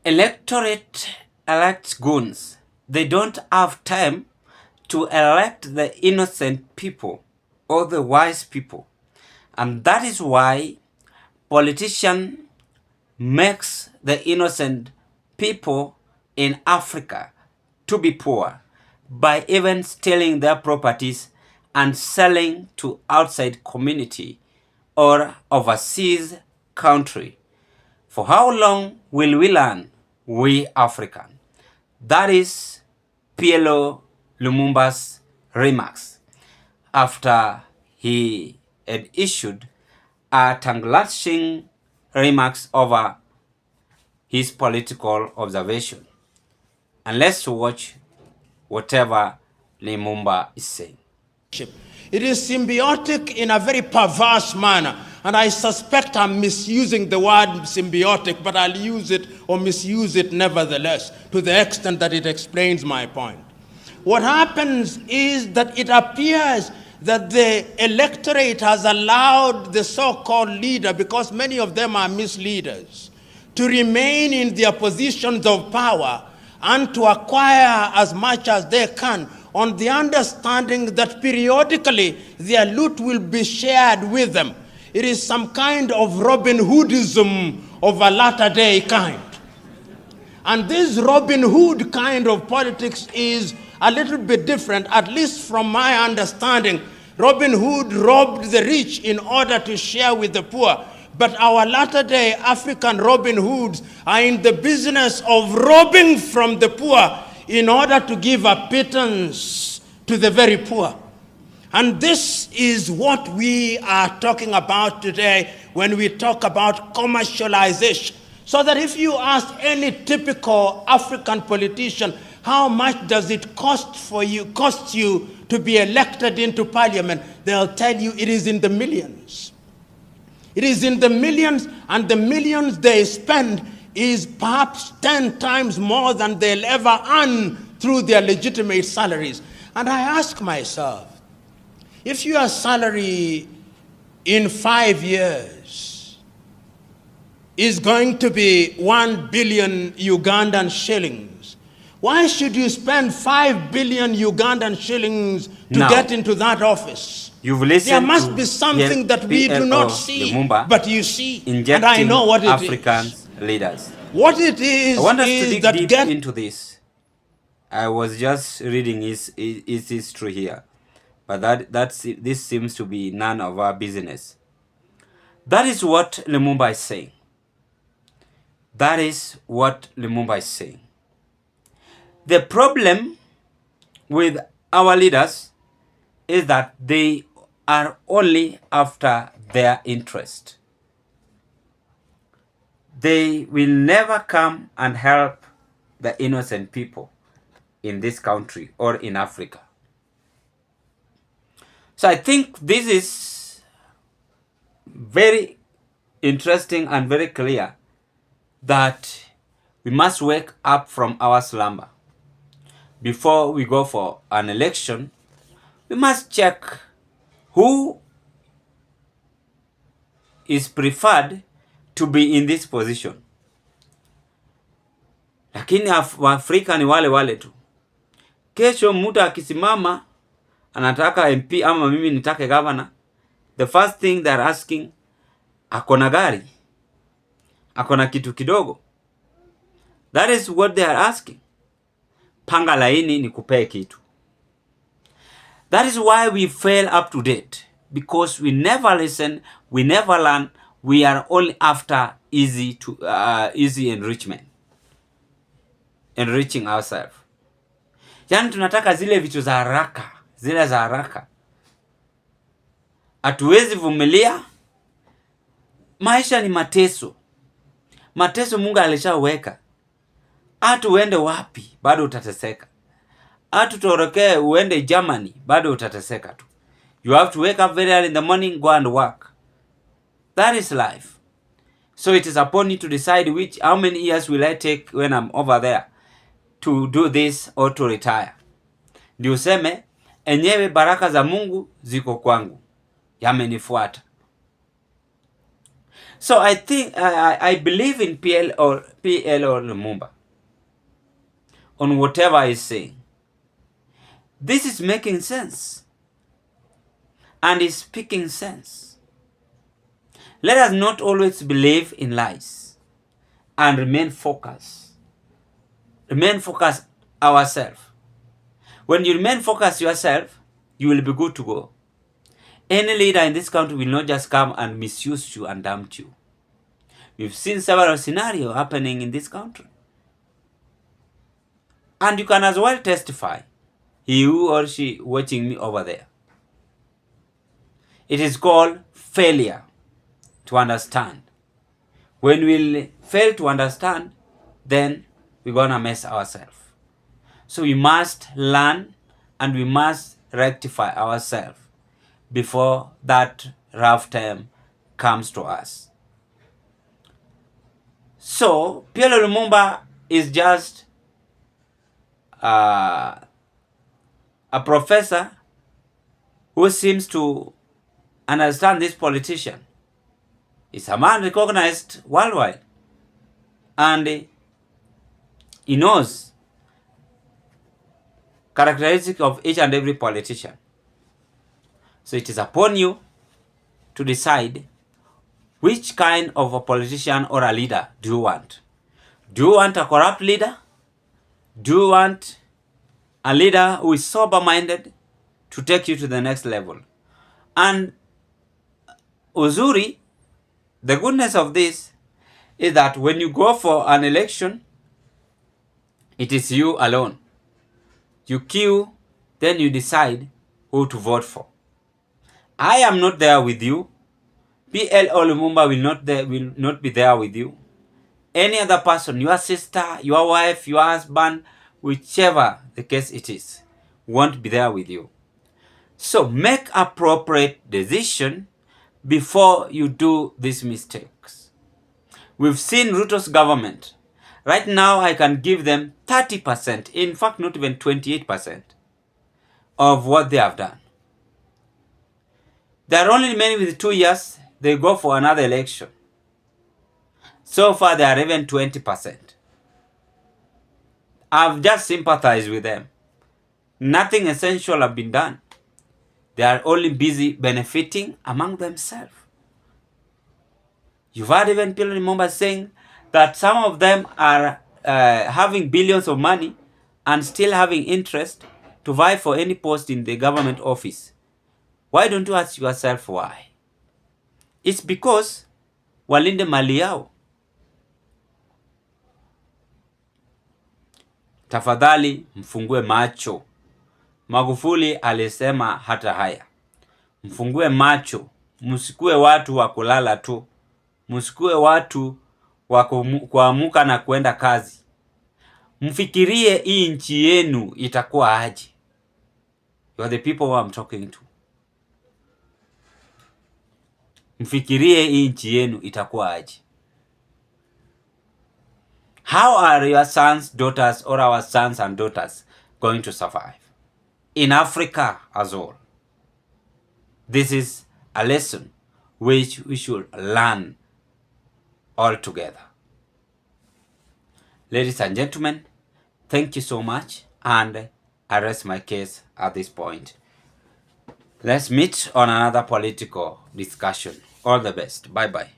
electorate elects goons. They don't have time to elect the innocent people or the wise people. And that is why politician makes the innocent people in Africa to be poor by even stealing their properties and selling to outside community or overseas country. For how long will we learn, we African? That is PLO Lumumba's remarks after he had issued a tongue-lashing remarks over his political observation. And let's watch whatever Lumumba is saying. It is symbiotic in a very perverse manner. And I suspect I'm misusing the word symbiotic, but I'll use it or misuse it nevertheless, to the extent that it explains my point. What happens is that it appears that the electorate has allowed the so-called leader, because many of them are misleaders, to remain in their positions of power and to acquire as much as they can, on the understanding that periodically their loot will be shared with them. It is some kind of Robin Hoodism of a latter-day kind. And this Robin Hood kind of politics is a little bit different, at least from my understanding. Robin Hood robbed the rich in order to share with the poor. But our latter-day African Robin Hoods are in the business of robbing from the poor in order to give a pittance to the very poor. And this is what we are talking about today when we talk about commercialization. So that if you ask any typical African politician, how much does it cost you to be elected into parliament, they'll tell you it is in the millions. It is in the millions, and the millions they spend is perhaps 10 times more than they'll ever earn through their legitimate salaries. And I ask myself, if your salary in 5 years is going to be 1 billion Ugandan shillings, why should you spend 5 billion Ugandan shillings to get into that office? You've listened. There must be something that we do not see, Lumumba, but you see, and I know what it African is. leaders. What it is, I want us to dig deep into this. I was just reading his history here, but this seems to be none of our business. That is what Lumumba is saying. That is what Lumumba is saying. The problem with our leaders is that they are only after their interest. They will never come and help the innocent people in this country or in Africa. So I think this is very interesting and very clear that we must wake up from our slumber. Before we go for an election, we must check who is preferred to be in this position. Lakini Waafrika ni wale wale tu. Kesho mtu akisimama anataka MP ama mimi nitake governor, the first thing they're asking, akona gari, akona kitu kidogo. That is what they are asking. Panga laini nikupee kitu. That is why we fail up to date, because we never listen, we never learn. We are only after easy enrichment, enriching ourselves. Yani tunataka zile vitu za haraka, zile za haraka. Hatuwezi vumilia. Maisha ni mateso. Mateso Mungu alishaweka. Hata uende wapi, bado utateseka. Hata utorokee uende Germany, bado utateseka tu. You have to wake up very early in the morning, go and work. That is life. So it is upon you to decide how many years will I take when I'm over there to do this or to retire. Ndio useme, enyewe baraka za Mungu ziko kwangu, yamenifuata. So I think I believe in PL or Lumumba on whatever he's saying. This is making sense and is speaking sense. Let us not always believe in lies and remain focused. Remain focused ourselves. When you remain focused yourself, you will be good to go. Any leader in this country will not just come and misuse you and dump you. We've seen several scenarios happening in this country. And you can as well testify, he who or she watching me over there. It is called failure to understand. When we fail to understand, then we're going to mess ourselves. So we must learn and we must rectify ourselves before that rough time comes to us. So, Pierre Lumumba is just a professor who seems to understand this politician. He's a man recognized worldwide. And he knows characteristics of each and every politician. So it is upon you to decide which kind of a politician or a leader do you want. Do you want a corrupt leader? Do you want a leader who is sober-minded to take you to the next level? And uzuri, the goodness of this is that when you go for an election, it is you alone. You queue, then you decide who to vote for. I am not there with you. PL or Lumumba will not be there with you. Any other person, your sister, your wife, your husband, whichever the case it is, won't be there with you. So make appropriate decision before you do these mistakes. We've seen Ruto's government. Right now, I can give them 30%, in fact, not even 28% of what they have done. They are only remaining with 2 years. They go for another election. So far, they are even 20%. I've just sympathized with them. Nothing essential have been done. They are only busy benefiting among themselves. You've heard even people remember saying that some of them are having billions of money and still having interest to vie for any post in the government office. Why don't you ask yourself why? It's because walinde mali yao. Tafadhali mfungue macho. Magufuli alisema hata haya. Mfungue macho. Msikue watu wa kulala tu. Msikue watu wa kuamuka na kwenda kazi. Mfikirie hii nchi yenu itakuwa aje. You are the people who I'm talking to. Mfikirie hii nchi yenu itakuwa aje. How are your sons, daughters, or our sons and daughters going to survive in Africa as well? This is a lesson which we should learn all together. Ladies and gentlemen, thank you so much, and I rest my case at this point. Let's meet on another political discussion. All the best. Bye-bye.